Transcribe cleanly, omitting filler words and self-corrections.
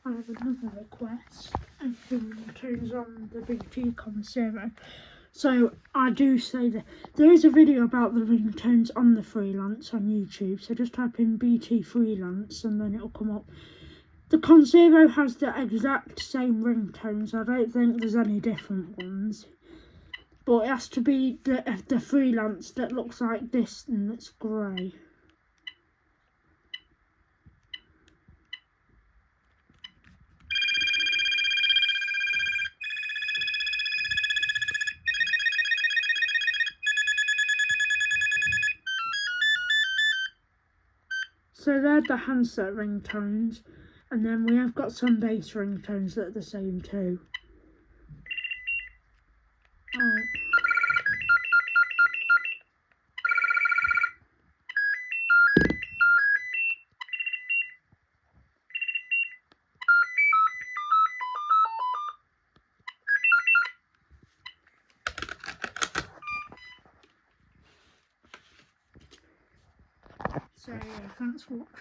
I have another request of the ringtones on the BT Concero. So I do say that there is a video about the ringtones on the freelance on YouTube, so just type in BT freelance and then it'll come up. The Concero has the exact same ringtones. I don't think there's any different ones, but it has to be the freelance that looks like this and that's grey. So they're the handset ringtones, and then we have got some bass ringtones that are the same too. So yeah, thanks for watching.